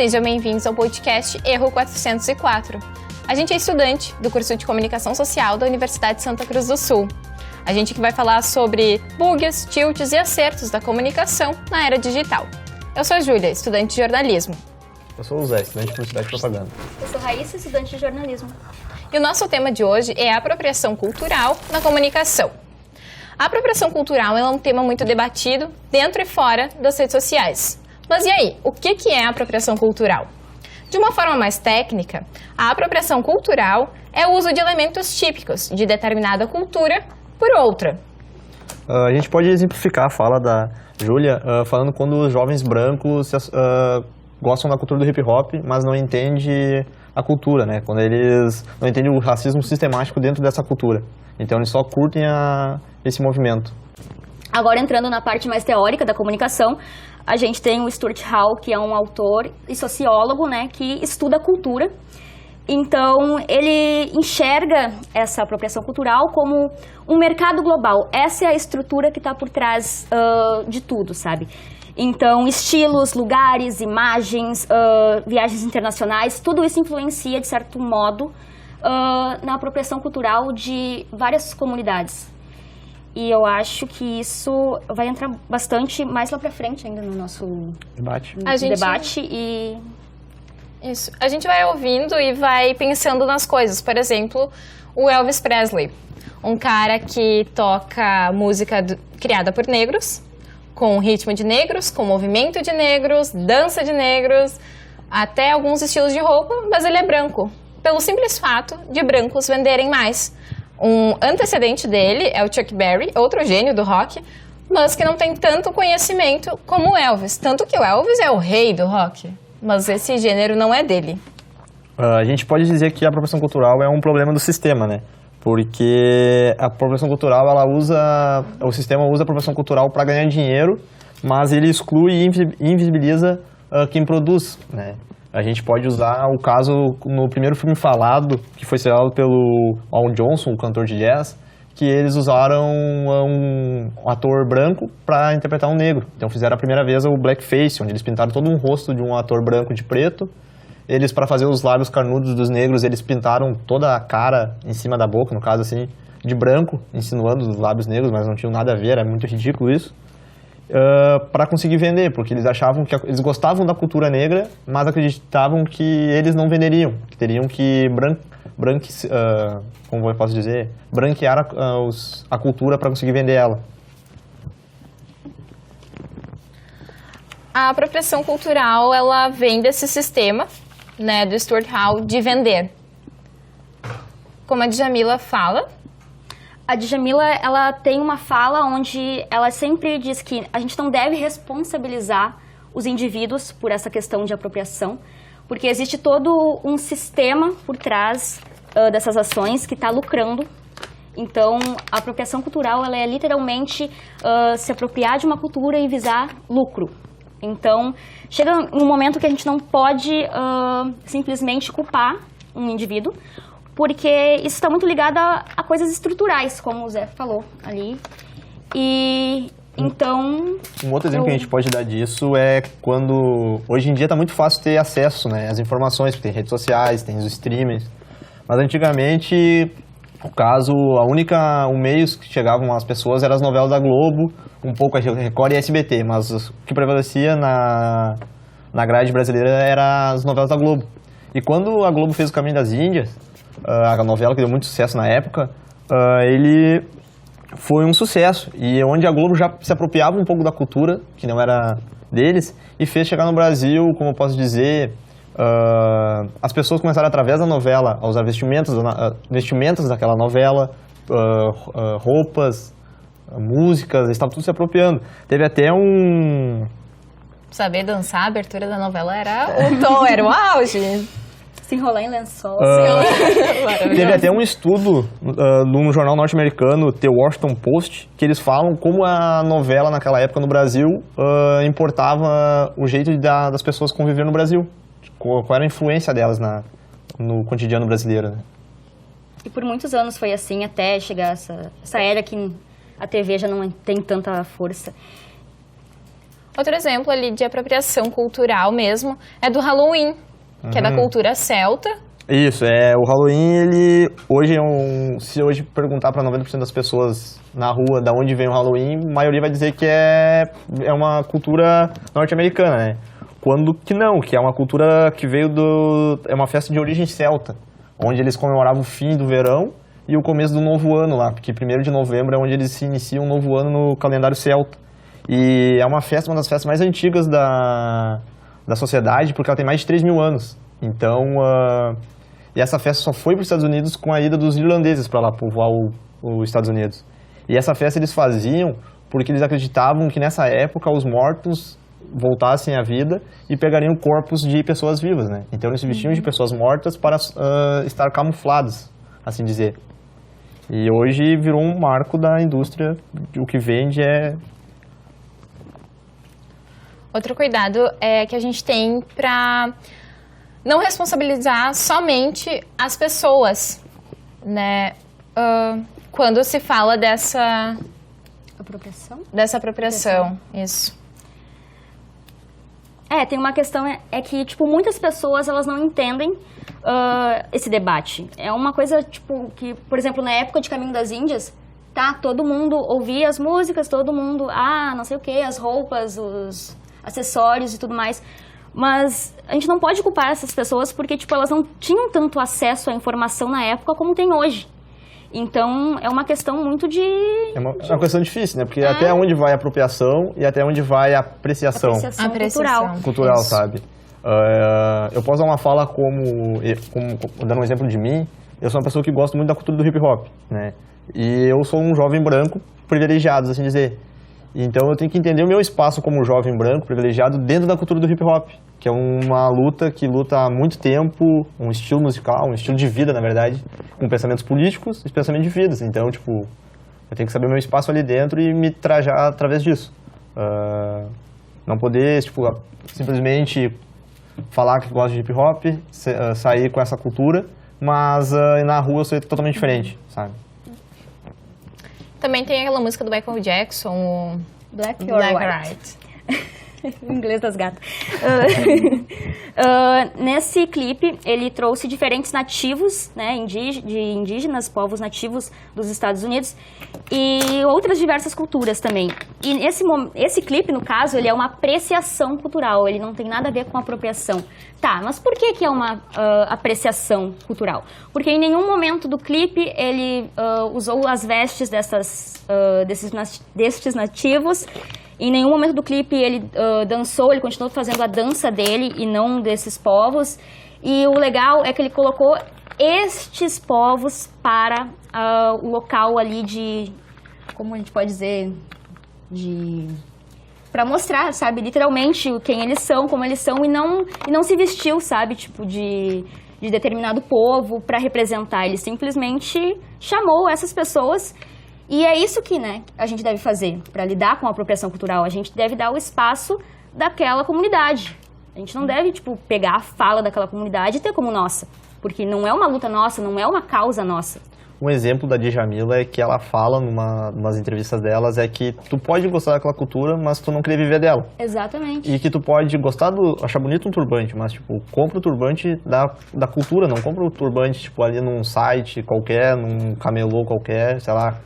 Sejam bem-vindos ao podcast Erro 404. A gente é estudante do curso de Comunicação Social da Universidade de Santa Cruz do Sul. A gente que vai falar sobre bugs, tilts e acertos da comunicação na era digital. Eu sou a Júlia, estudante de jornalismo. Eu sou o Zé, estudante de publicidade e propaganda. Eu sou Raíssa, estudante de jornalismo. E o nosso tema de hoje é a apropriação cultural na comunicação. A apropriação cultural é um tema muito debatido dentro e fora das redes sociais. Mas e aí, o que é a apropriação cultural? De uma forma mais técnica, a apropriação cultural é o uso de elementos típicos de determinada cultura por outra. A gente pode exemplificar a fala da Júlia falando quando os jovens brancos gostam da cultura do hip hop, mas não entendem a cultura, né? Quando eles não entendem o racismo sistemático dentro dessa cultura. Então eles só curtem esse movimento. Agora, entrando na parte mais teórica da comunicação, a gente tem o Stuart Hall, que é um autor e sociólogo, né, que estuda a cultura. Então, ele enxerga essa apropriação cultural como um mercado global. Essa é a estrutura que está por trás de tudo, sabe? Então, estilos, lugares, imagens, viagens internacionais, tudo isso influencia, de certo modo, na apropriação cultural de várias comunidades. E eu acho que isso vai entrar bastante mais lá pra frente ainda no nosso debate. Isso. A gente vai ouvindo e vai pensando nas coisas. Por exemplo, o Elvis Presley, um cara que toca música criada por negros, com ritmo de negros, com movimento de negros, dança de negros, até alguns estilos de roupa, mas ele é branco, pelo simples fato de brancos venderem mais. Um antecedente dele é o Chuck Berry, outro gênio do rock, mas que não tem tanto conhecimento como o Elvis. Tanto que o Elvis é o rei do rock, mas esse gênero não é dele. A gente pode dizer que a apropriação cultural é um problema do sistema, né? Porque a apropriação cultural, o sistema usa a apropriação cultural para ganhar dinheiro, mas ele exclui e invisibiliza quem produz, né? A gente pode usar o caso no primeiro filme falado, que foi estrelado pelo Al Johnson, o cantor de jazz, que eles usaram um ator branco para interpretar um negro. Então fizeram a primeira vez o blackface, onde eles pintaram todo um rosto de um ator branco de preto. Eles, para fazer os lábios carnudos dos negros, eles pintaram toda a cara em cima da boca, no caso assim, de branco, insinuando os lábios negros, mas não tinham nada a ver, era muito ridículo isso. Para conseguir vender, porque eles achavam que eles gostavam da cultura negra, mas acreditavam que eles não venderiam, que teriam que como eu posso dizer, branquear a cultura para conseguir vender ela. A apropriação cultural, ela vem desse sistema, né, do Stuart Hall, de vender. Como a Djamila fala. A Djamila, ela tem uma fala onde ela sempre diz que a gente não deve responsabilizar os indivíduos por essa questão de apropriação, porque existe todo um sistema por trás dessas ações que está lucrando. Então, a apropriação cultural, ela é literalmente se apropriar de uma cultura e visar lucro. Então, chega um momento que a gente não pode simplesmente culpar um indivíduo, porque isso está muito ligado a coisas estruturais, como o Zé falou ali. E então... Um outro exemplo que a gente pode dar disso é quando... Hoje em dia está muito fácil ter acesso, né, às informações, porque tem redes sociais, tem os streamers. Mas antigamente, o meio que chegavam às pessoas eram as novelas da Globo, um pouco a Record e a SBT, mas o que prevalecia na grade brasileira eram as novelas da Globo. E quando a Globo fez O Caminho das Índias, a novela que deu muito sucesso na época, ele foi um sucesso. E onde a Globo já se apropriava um pouco da cultura, que não era deles, e fez chegar no Brasil, como eu posso dizer, as pessoas começaram através da novela a usar vestimentas daquela novela, roupas, músicas, eles estavam tudo se apropriando. Teve até Saber dançar, a abertura da novela era o auge. Se enrolar em lençol. Teve até um estudo num jornal norte-americano, The Washington Post, que eles falam como a novela naquela época no Brasil importava o jeito das pessoas conviver no Brasil. Qual era a influência delas no cotidiano brasileiro, né? E por muitos anos foi assim, até chegar essa era que a TV já não tem tanta força. Outro exemplo ali de apropriação cultural mesmo é do Halloween, que é da cultura celta. Isso, o Halloween, ele hoje se hoje perguntar para 90% das pessoas na rua de onde vem o Halloween, a maioria vai dizer que é uma cultura norte-americana, né? Quando que não, que é uma cultura que veio é uma festa de origem celta, onde eles comemoravam o fim do verão e o começo do novo ano lá, porque 1º de novembro é onde eles se iniciam um novo ano no calendário celta. E é uma das festas mais antigas da sociedade, porque ela tem mais de 3.000 anos. Então, e essa festa só foi para os Estados Unidos com a ida dos irlandeses para lá povoar os Estados Unidos. E essa festa eles faziam porque eles acreditavam que nessa época os mortos voltassem à vida e pegariam corpos de pessoas vivas, né? Então eles se vestiam de pessoas mortas para estar camuflados, assim dizer. E hoje virou um marco da indústria, o que vende é... Outro cuidado é que a gente tem para não responsabilizar somente as pessoas, né? Quando se fala dessa apropriação, isso. Tem uma questão, que, tipo, muitas pessoas, elas não entendem esse debate. É uma coisa, tipo, que, por exemplo, na época de Caminho das Índias, todo mundo ouvia as músicas, todo mundo, não sei o quê, as roupas, os acessórios e tudo mais. Mas a gente não pode culpar essas pessoas porque, tipo, elas não tinham tanto acesso à informação na época como tem hoje. Então, é uma questão muito de... É uma questão difícil, né? Porque até onde vai a apropriação e até onde vai a apreciação. Cultural, sabe? Eu posso dar uma fala dando um exemplo de mim, eu sou uma pessoa que gosta muito da cultura do hip-hop, né? E eu sou um jovem branco privilegiado, assim dizer. Então, eu tenho que entender o meu espaço como jovem branco privilegiado dentro da cultura do hip-hop, que é uma luta que luta há muito tempo, um estilo musical, um estilo de vida, na verdade, com pensamentos políticos e pensamentos de vida. Então, tipo, eu tenho que saber o meu espaço ali dentro e me trajar através disso. Não poder, tipo, simplesmente falar que gosto de hip-hop, sair com essa cultura, mas na rua eu sou totalmente diferente, sabe? Também tem aquela música do Michael Jackson, o Black or White. O inglês das gatas. Nesse clipe, ele trouxe diferentes nativos, né, de indígenas, povos nativos dos Estados Unidos e outras diversas culturas também. E esse clipe, no caso, ele é uma apreciação cultural, ele não tem nada a ver com apropriação. Mas por que é uma apreciação cultural? Porque em nenhum momento do clipe ele usou as vestes destes nativos. Em nenhum momento do clipe ele dançou, ele continuou fazendo a dança dele e não desses povos. E o legal é que ele colocou estes povos para o local ali como a gente pode dizer, para mostrar, sabe, literalmente quem eles são, como eles são, e não se vestiu, sabe, tipo, de determinado povo para representar. Ele simplesmente chamou essas pessoas. E é isso que, né, a gente deve fazer para lidar com a apropriação cultural. A gente deve dar o espaço daquela comunidade. A gente não deve, tipo, pegar a fala daquela comunidade e ter como nossa. Porque não é uma luta nossa, não é uma causa nossa. Um exemplo da Djamila é que ela fala, numas entrevistas delas, é que tu pode gostar daquela cultura, mas tu não querer viver dela. Exatamente. E que tu pode achar bonito um turbante, mas, tipo, compra o turbante da cultura, não compra o turbante, tipo, ali num site qualquer, num camelô qualquer, sei lá.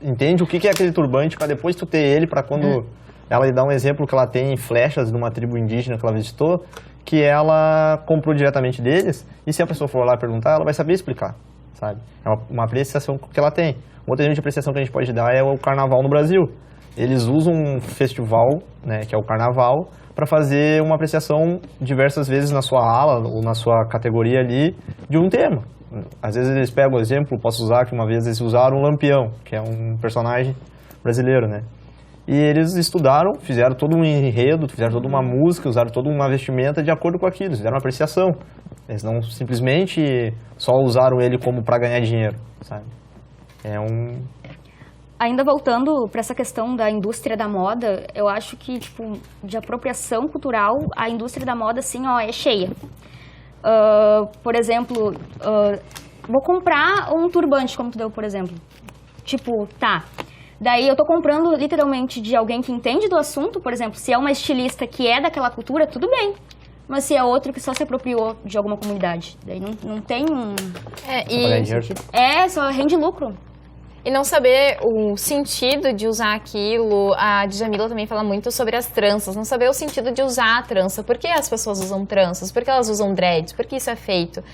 Entende o que é aquele turbante para depois tu ter ele, para quando ela lhe dá um exemplo que ela tem flechas de uma tribo indígena que ela visitou, que ela comprou diretamente deles, e se a pessoa for lá perguntar, ela vai saber explicar, sabe? É uma apreciação que ela tem. Outra tipo de apreciação que a gente pode dar é o carnaval no Brasil. Eles usam um festival, né, que é o carnaval, para fazer uma apreciação diversas vezes na sua ala ou na sua categoria ali de um tema. Às vezes eles pegam o exemplo, posso usar que uma vez eles usaram o Lampião, que é um personagem brasileiro, né? E eles estudaram, fizeram todo um enredo, fizeram toda uma música, usaram toda uma vestimenta de acordo com aquilo, fizeram uma apreciação. Eles não simplesmente só usaram ele como para ganhar dinheiro, sabe? Ainda voltando para essa questão da indústria da moda, eu acho que, tipo, de apropriação cultural, a indústria da moda, assim, é cheia. Por exemplo, vou comprar um turbante, como tu deu, por exemplo. Tipo, Daí eu tô comprando literalmente de alguém que entende do assunto, por exemplo, se é uma estilista que é daquela cultura, tudo bem. Mas se é outro que só se apropriou de alguma comunidade, daí não tem um... Pagar dinheiro. Só rende lucro. E não saber o sentido de usar aquilo. A Djamila também fala muito sobre as tranças. Não saber o sentido de usar a trança. Por que as pessoas usam tranças? Por que elas usam dreads? Por que isso é feito?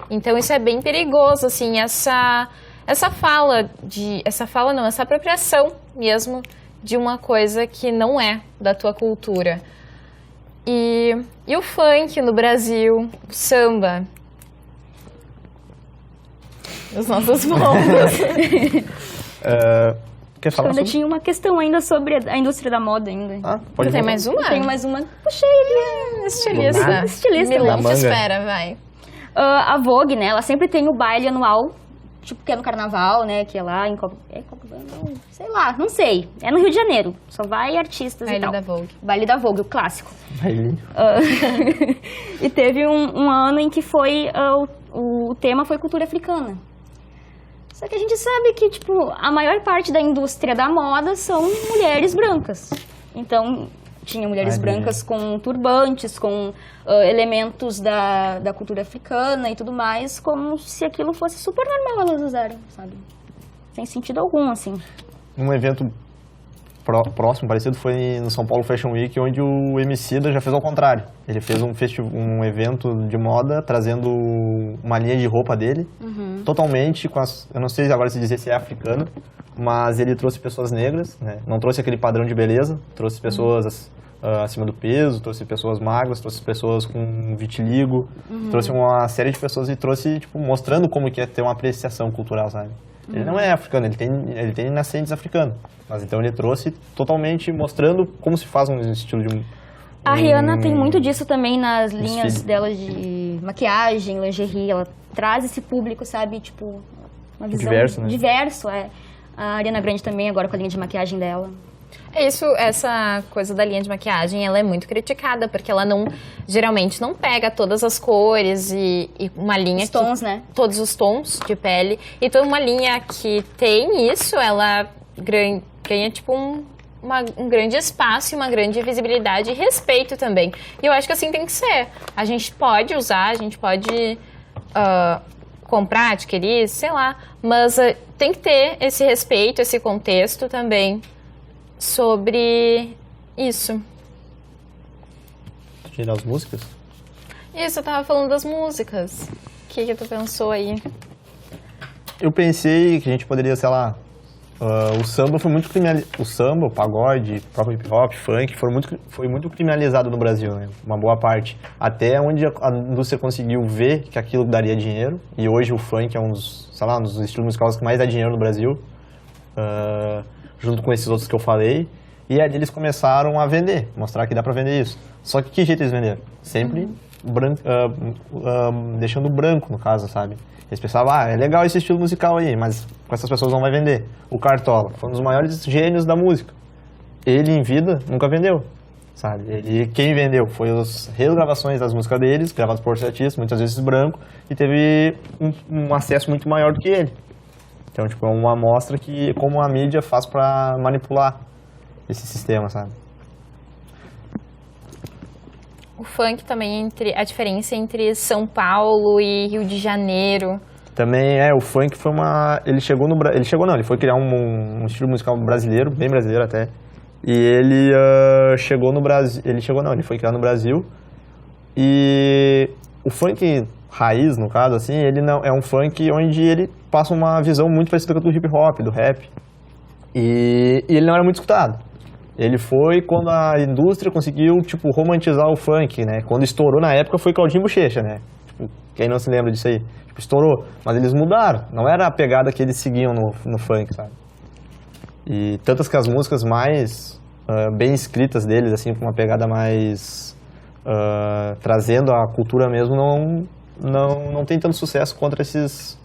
Então isso é bem perigoso, assim, essa apropriação mesmo de uma coisa que não é da tua cultura. E o funk no Brasil, o samba, os nossos povos. Quer falar Eu ainda sobre? tinha uma questão ainda sobre a indústria da moda ainda. Pode Tu tem voltar. mais uma? Tenho mais uma. Puxei ele. Estilista. Estilista, Milão né? te manga. espera, vai. A Vogue, né? Ela sempre tem o baile anual, tipo que é no Carnaval, né? Que é lá em Copacabana, sei lá, não sei. É no Rio de Janeiro. Só vai artistas Baile e tal. da Vogue. Baile da Vogue, o clássico. Bailinho. E teve um ano em que foi o tema foi cultura africana. Só que a gente sabe que, tipo, a maior parte da indústria da moda são mulheres brancas. Então, tinha mulheres brancas com turbantes, com elementos da cultura africana e tudo mais, como se aquilo fosse super normal elas usarem, sabe? Sem sentido algum, assim. Um evento próximo, parecido, foi no São Paulo Fashion Week, onde o Emicida já fez ao contrário. Ele fez um evento de moda, trazendo uma linha de roupa dele, totalmente com eu não sei agora se dizer se é africano, mas ele trouxe pessoas negras, né? Não trouxe aquele padrão de beleza, trouxe pessoas acima do peso, trouxe pessoas magras, trouxe pessoas com vitiligo, trouxe uma série de pessoas e trouxe, tipo, mostrando como que é ter uma apreciação cultural, sabe? Ele não é africano, ele tem nascentes africanos. Mas então ele trouxe totalmente mostrando como se faz um estilo de A Rihanna tem muito disso também nas linhas desfile. dela de maquiagem, lingerie. Ela traz esse público, sabe? Tipo, uma visão Diverso, né? diverso, é. A Ariana Grande também, agora com a linha de maquiagem dela. Essa coisa da linha de maquiagem, ela é muito criticada, porque ela geralmente não pega todas as cores e uma linha... Os tons, né? Todos os tons de pele. E toda uma linha que tem isso, ela ganha tipo um grande espaço, uma grande visibilidade e respeito também. E eu acho que assim tem que ser. A gente pode usar, a gente pode comprar, adquirir, sei lá, mas tem que ter esse respeito, esse contexto também sobre isso. Tirar as músicas? Isso, eu tava falando das músicas. O que tu pensou aí? Eu pensei que a gente poderia, sei lá, o samba foi muito criminalizado. O samba, o pagode, o próprio hip hop, funk, foi muito criminalizado no Brasil, né? Uma boa parte. Até onde a indústria conseguiu ver que aquilo daria dinheiro. E hoje o funk é um dos estilos musicais que mais dá dinheiro no Brasil. Junto com esses outros que eu falei. E ali eles começaram a vender, mostrar que dá pra vender isso. Só que jeito eles venderam? Sempre deixando branco, no caso, sabe? Eles pensavam, é legal esse estilo musical aí, mas com essas pessoas não vai vender. O Cartola foi um dos maiores gênios da música. Ele, em vida, nunca vendeu, sabe? Quem vendeu foi as regravações das músicas deles, gravadas por outros artistas, muitas vezes branco, e teve um acesso muito maior do que ele. Então, tipo, é uma amostra que como a mídia faz pra manipular esse sistema, sabe? O funk também, a diferença entre São Paulo e Rio de Janeiro. Também o funk foi ele foi criar um estilo musical brasileiro, bem brasileiro até. E ele ele foi criado no Brasil. E o funk raiz, no caso, assim, ele não é um funk onde ele passa uma visão muito parecida com a do hip hop, do rap. E ele não era muito escutado. Ele foi quando a indústria conseguiu, tipo, romantizar o funk, né? Quando estourou na época foi Claudinho Bochecha, né? Tipo, quem não se lembra disso aí? Tipo, estourou. Mas eles mudaram. Não era a pegada que eles seguiam no funk, sabe? E tantas que as músicas mais bem escritas deles, assim, com uma pegada mais... trazendo a cultura mesmo, não tem tanto sucesso contra essas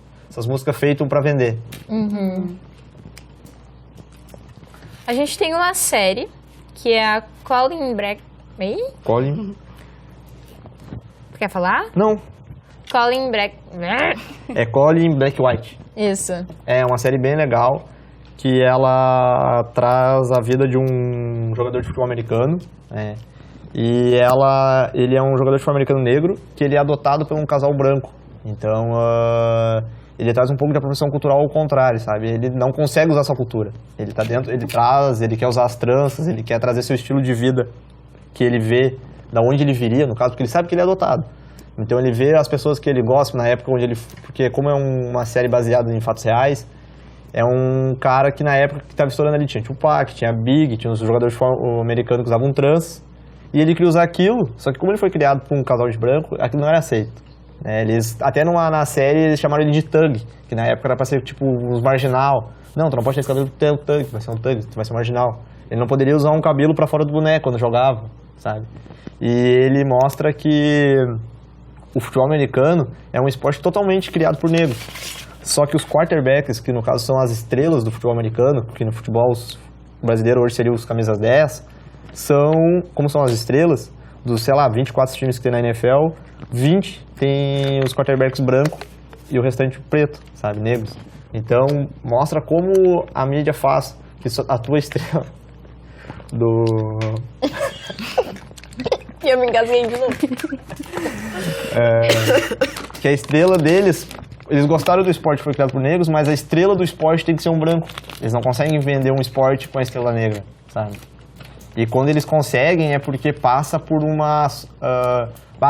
músicas feitas pra vender. A gente tem uma série que é a Colin Black... Colin? Tu quer falar? Não. Colin Black... É Colin Black White. Isso. É uma série bem legal. que ela traz a vida de um jogador de futebol americano, né? E ele é um jogador de futebol americano negro que ele é adotado por um casal branco. Então, ele traz um pouco de apropriação cultural ao contrário, sabe? Ele não consegue usar essa cultura. Ele tá dentro, ele quer usar as tranças, ele quer trazer seu estilo de vida que ele vê, da onde ele viria, no caso, porque ele sabe que ele é adotado. Então ele vê as pessoas que ele gosta na época onde ele... Porque como é uma série baseada em fatos reais, é um cara que na época que estava estourando ali tinha Tupac, tinha Big, tinha uns jogadores de futebol americano que usavam trans, e ele queria usar aquilo, só que como ele foi criado por um casal de branco, aquilo não era aceito. Eles, até na série eles chamaram ele de thug, que na época era pra ser tipo uns marginal. Não, tu não pode ter esse cabelo, tu é um thug, tu vai ser um thug, tu vai ser marginal. Ele não poderia usar um cabelo pra fora do boneco quando jogava, sabe? E ele mostra que o futebol americano é um esporte totalmente criado por negros. Só que os quarterbacks, que no caso são as estrelas do futebol americano, que no futebol brasileiro hoje seriam os camisas 10, como são as estrelas, dos, sei lá, 24 times que tem na NFL, 20 tem os quarterbacks brancos e o restante preto, sabe, negros. Então, mostra como a mídia faz que a tua estrela do... E eu me engasguei de novo. Que a estrela deles, eles gostaram do esporte que foi criado por negros, mas a estrela do esporte tem que ser um branco. Eles não conseguem vender um esporte com a estrela negra, sabe? E quando eles conseguem é porque passa por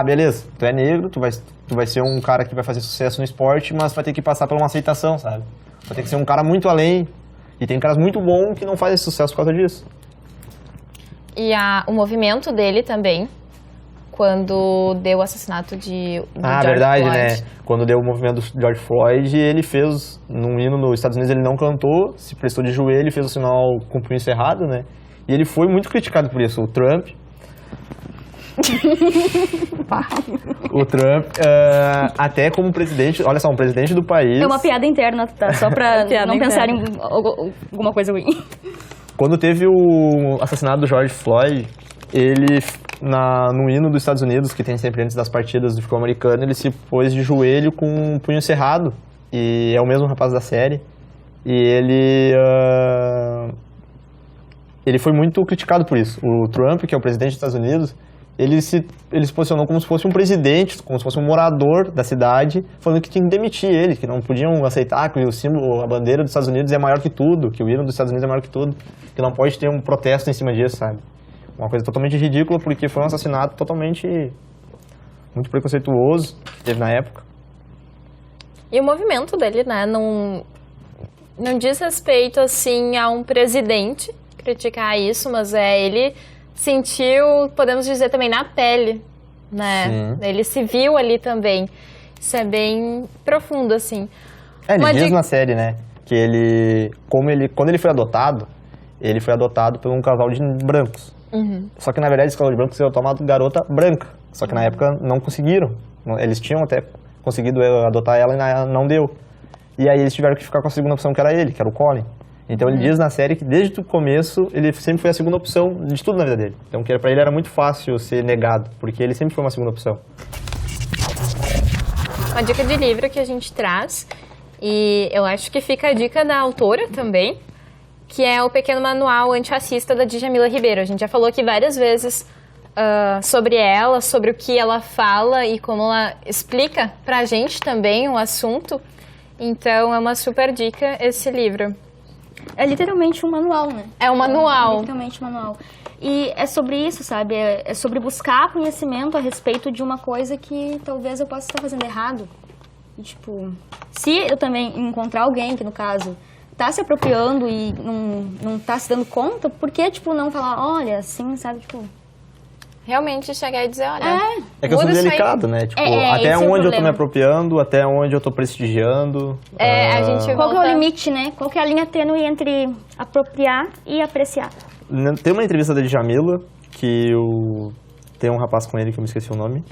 beleza, tu é negro, tu vai ser um cara que vai fazer sucesso no esporte, mas vai ter que passar por uma aceitação, sabe? Vai ter que ser um cara muito além. E tem caras muito bons que não fazem sucesso por causa disso. E o movimento dele também, quando deu o assassinato do George verdade, Floyd. né? Quando deu o movimento do George Floyd, ele fez, num hino nos Estados Unidos, ele não cantou, se prestou de joelho, fez o sinal com o punho cerrado, né? E ele foi muito criticado por isso. O Trump, até como presidente, olha só, um presidente do país... É uma piada interna, tá? Só pra não pensar em alguma coisa ruim. Quando teve o assassinato do George Floyd, ele, no hino dos Estados Unidos, que tem sempre antes das partidas do futebol americano, ele se pôs de joelho com o punho cerrado. E é o mesmo rapaz da série. E ele foi muito criticado por isso. O Trump, que é o presidente dos Estados Unidos, ele se posicionou como se fosse um presidente, como se fosse um morador da cidade, falando que tinha que demitir ele, que não podiam aceitar que o símbolo, a bandeira dos Estados Unidos é maior que tudo, que o hino dos Estados Unidos é maior que tudo, que não pode ter um protesto em cima disso, sabe? Uma coisa totalmente ridícula, porque foi um assassinato totalmente muito preconceituoso que teve na época. E o movimento dele, né, não diz respeito, assim, a um presidente criticar isso, mas ele sentiu, podemos dizer também, na pele, né? Sim. Ele se viu ali também. Isso é bem profundo, assim. Ele diz na série, né, que quando ele foi adotado por um casal de brancos. Uhum. Só que, na verdade, esse casal de brancos foi tomado garota branca. Só que, na época, não conseguiram. Eles tinham até conseguido adotar ela e não deu. E aí, eles tiveram que ficar com a segunda opção, que era ele, que era o Colin. Então, ele diz na série que, desde o começo, ele sempre foi a segunda opção de tudo na vida dele. Então, pra ele era muito fácil ser negado, porque ele sempre foi uma segunda opção. Uma dica de livro que a gente traz, e eu acho que fica a dica da autora também, que é o Pequeno Manual Antirracista da Djamila Ribeiro. A gente já falou aqui várias vezes sobre ela, sobre o que ela fala e como ela explica pra gente também o assunto. Então, é uma super dica esse livro. É literalmente um manual, né? É um manual. É literalmente um manual. E é sobre isso, sabe? É sobre buscar conhecimento a respeito de uma coisa que talvez eu possa estar fazendo errado. E, tipo, se eu também encontrar alguém que, no caso, tá se apropriando e não tá se dando conta, por que, tipo, não falar, olha, assim, sabe? Tipo... Realmente chegar e dizer, olha... É que eu sou delicado, né? Tipo, até onde eu tô me apropriando, até onde eu tô prestigiando. A gente Qual que é o limite, né? Qual que é a linha tênue entre apropriar e apreciar? Tem uma entrevista da Djamila, que tem um rapaz com ele, que eu me esqueci o nome,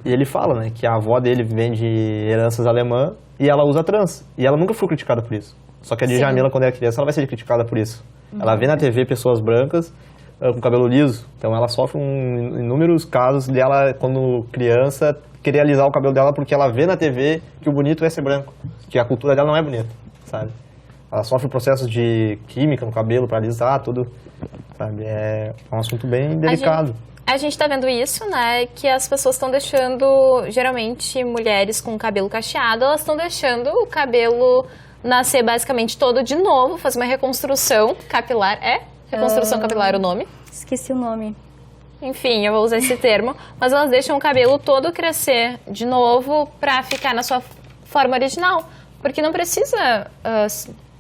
e ele fala, né, que a avó dele vem de heranças alemã e ela usa trans. E ela nunca foi criticada por isso. Só que a Djamila, quando é criança, ela vai ser criticada por isso. Ela vê na TV pessoas brancas com cabelo liso. Então ela sofre inúmeros casos dela, quando criança, querer alisar o cabelo dela porque ela vê na TV que o bonito é ser branco. Que a cultura dela não é bonita, sabe? ela sofre processos de química no cabelo para alisar, tudo, sabe? É um assunto bem delicado. A gente tá vendo isso, né, que as pessoas estão deixando, geralmente mulheres com cabelo cacheado, elas estão deixando o cabelo nascer basicamente todo de novo, fazer uma reconstrução capilar. Reconstrução capilar o nome? Esqueci o nome. Enfim, eu vou usar esse termo, mas elas deixam o cabelo todo crescer de novo pra ficar na sua forma original, porque não precisa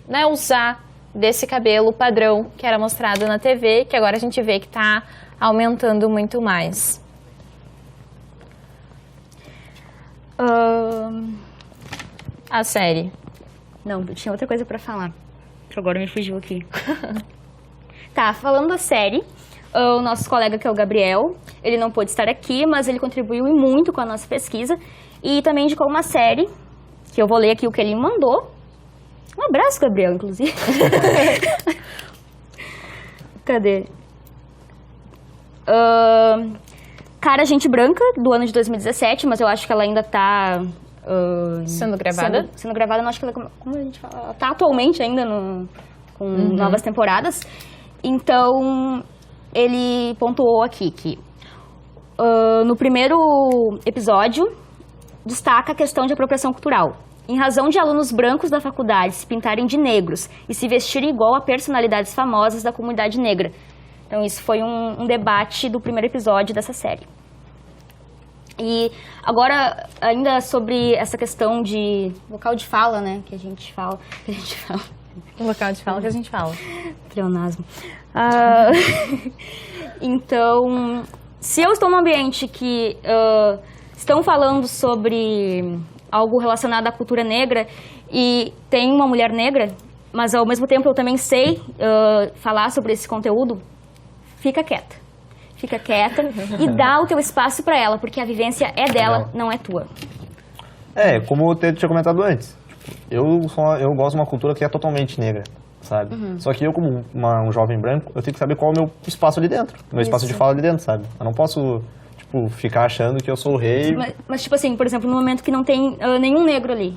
né, usar desse cabelo padrão que era mostrado na TV, que agora a gente vê que tá aumentando muito mais. A série. Não, eu tinha outra coisa pra falar, que agora me fugiu aqui. Tá, falando da série, o nosso colega, que é o Gabriel, ele não pôde estar aqui, mas ele contribuiu muito com a nossa pesquisa e também indicou uma série, que eu vou ler aqui o que ele me mandou. Um abraço, Gabriel, inclusive. Cadê? Cara, Gente Branca, do ano de 2017, mas eu acho que ela ainda tá... sendo gravada? Sendo gravada, não acho que ela... Como a gente fala? Ela tá atualmente ainda com novas temporadas. Então, ele pontuou aqui que no primeiro episódio destaca a questão de apropriação cultural. Em razão de alunos brancos da faculdade se pintarem de negros e se vestirem igual a personalidades famosas da comunidade negra. Então, isso foi um debate do primeiro episódio dessa série. E agora, ainda sobre essa questão de local de fala, né, que a gente fala. O local de fala que a gente fala. Pleonasmo. Então, se eu estou num ambiente que estão falando sobre algo relacionado à cultura negra e tem uma mulher negra, mas ao mesmo tempo eu também sei falar sobre esse conteúdo, fica quieta. Fica quieta e dá o teu espaço para ela, porque a vivência é dela, não é tua. Como eu tinha comentado antes, eu gosto de uma cultura que é totalmente negra, sabe? Só que eu, como um jovem branco, eu tenho que saber qual é o meu espaço ali dentro, meu espaço de fala ali dentro, sabe? Eu não posso, ficar achando que eu sou o rei. Mas tipo assim, por exemplo, no momento que não tem nenhum negro ali,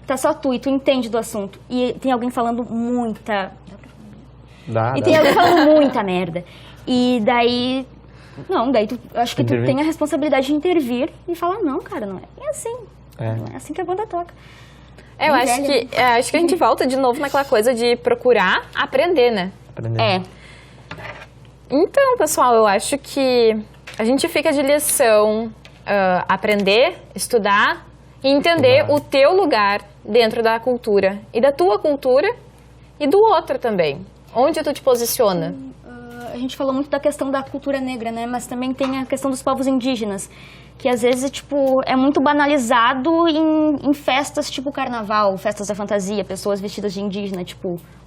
tá só tu e tu entende do assunto, e tem alguém falando muita... Tem alguém falando muita merda. E daí... Não, daí acho que tu tem a responsabilidade de intervir e falar, não, cara, não é assim. Não é assim que a banda toca. Eu acho que a gente volta de novo naquela coisa de procurar aprender, né? Então, pessoal, eu acho que a gente fica de lição aprender, estudar e entender o teu lugar dentro da cultura. E da tua cultura e do outro também. Onde tu te posiciona? A gente falou muito da questão da cultura negra, né? Mas também tem a questão dos povos indígenas, que às vezes, é muito banalizado em festas tipo carnaval, festas da fantasia, pessoas vestidas de indígena,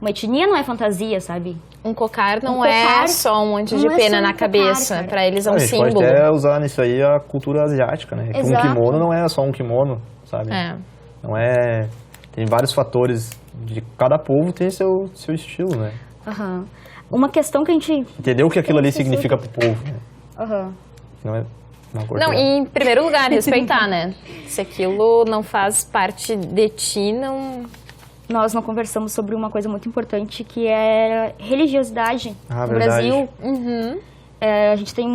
uma etnia não é fantasia, sabe? Um cocar não é só um monte de pena na cabeça, pra eles é um símbolo. Pode até usar nisso aí a cultura asiática, né? Que um kimono não é só um kimono, sabe? Não é... Tem vários fatores, de cada povo tem seu estilo, né? Uma questão que a gente... Entender o que aquilo ali significa pro povo, né? Não é uma coisa... Não, e em primeiro lugar, respeitar, né? Se aquilo não faz parte de ti, não... Nós não conversamos sobre uma coisa muito importante, que é religiosidade no Brasil. A gente tem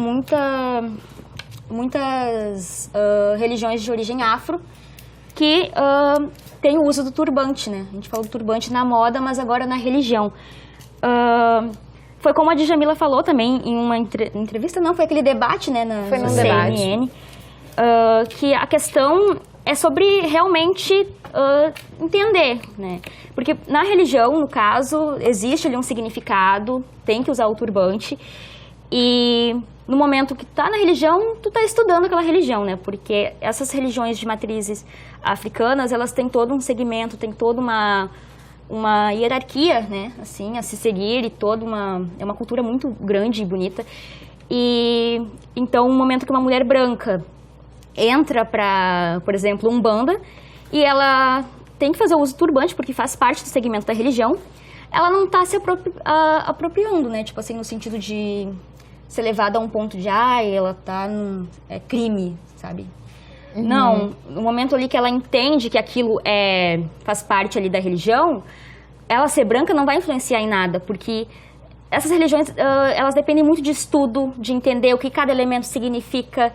muitas religiões de origem afro que tem o uso do turbante, né? A gente falou do turbante na moda, mas agora na religião. Foi como a Djamila falou também em uma entrevista, não, foi aquele debate, né, foi no CNN, que a questão é sobre realmente entender, né? Porque na religião, no caso, existe ali um significado, tem que usar o turbante, e no momento que tá na religião, tu tá estudando aquela religião, né? Porque essas religiões de matrizes africanas, elas têm todo um segmento, tem toda uma hierarquia, né, assim, a se seguir, e é uma cultura muito grande e bonita. E então, no momento que uma mulher branca entra para, por exemplo, Umbanda, e ela tem que fazer o uso do turbante, porque faz parte do segmento da religião, ela não está se apropriando, né, no sentido de ser levada a um ponto de, ela tá é crime, sabe? Não, no momento ali que ela entende que aquilo faz parte ali da religião, ela ser branca não vai influenciar em nada, porque essas religiões, elas dependem muito de estudo, de entender o que cada elemento significa,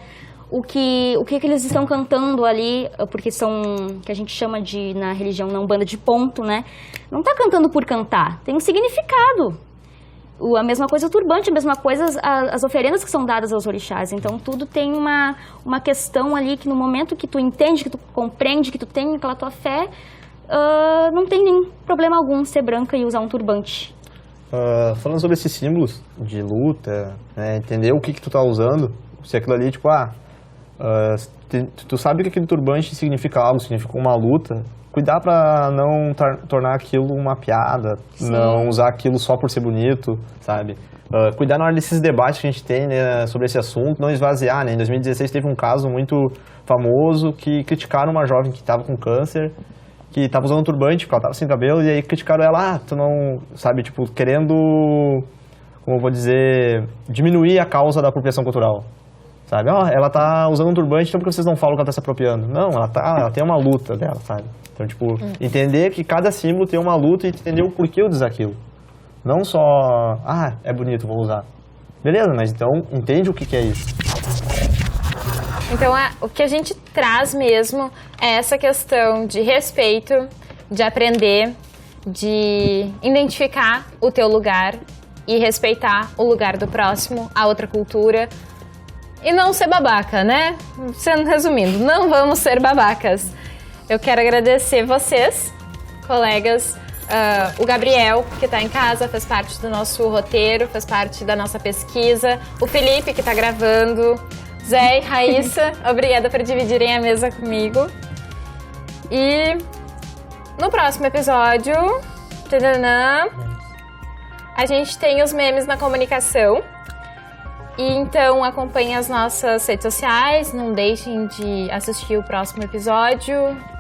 o que eles estão cantando ali, porque são, que a gente chama de, na religião, na Umbanda, de ponto, né? Não está cantando por cantar, tem um significado. A mesma coisa o turbante, a mesma coisa as oferendas que são dadas aos orixás. Então, tudo tem uma questão ali que no momento que tu entende, que tu compreende, que tu tem aquela tua fé, não tem nenhum problema algum ser branca e usar um turbante. Falando sobre esses símbolos de luta, né, entender o que tu tá usando, se aquilo ali, tipo, tu sabe que aquele turbante significa algo, significa uma luta, cuidar para não tornar aquilo uma piada, Sim. não usar aquilo só por ser bonito, sabe? Cuidar na hora desses debates que a gente tem, né, sobre esse assunto, não esvaziar, né? Em 2016 teve um caso muito famoso que criticaram uma jovem que estava com câncer, que estava usando um turbante porque ela estava sem cabelo, e aí criticaram ela, tu não, sabe, tipo, querendo, como eu vou dizer, diminuir a causa da apropriação cultural. Sabe, ela tá usando um turbante, então por que vocês não falam que ela tá se apropriando? Não, ela tem uma luta dela, sabe? Então, tipo, entender que cada símbolo tem uma luta e entender o porquê eu uso aquilo. Não só, é bonito, vou usar. Beleza, mas então entende o que é isso. Então, o que a gente traz mesmo é essa questão de respeito, de aprender, de identificar o teu lugar e respeitar o lugar do próximo, a outra cultura. E não ser babaca, né? Resumindo, não vamos ser babacas. Eu quero agradecer vocês, colegas, o Gabriel, que está em casa, faz parte do nosso roteiro, faz parte da nossa pesquisa, o Felipe, que está gravando, Zé e Raíssa, obrigada por dividirem a mesa comigo. E no próximo episódio, a gente tem os memes na comunicação. E então acompanhem as nossas redes sociais, não deixem de assistir o próximo episódio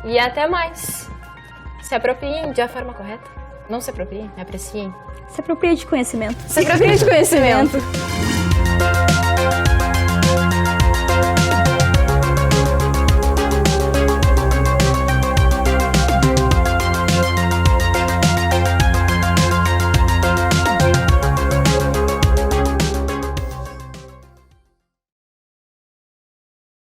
e até mais. Se apropriem da forma correta. Não se apropriem, apreciem. Se apropriem de conhecimento. Se apropriem de conhecimento.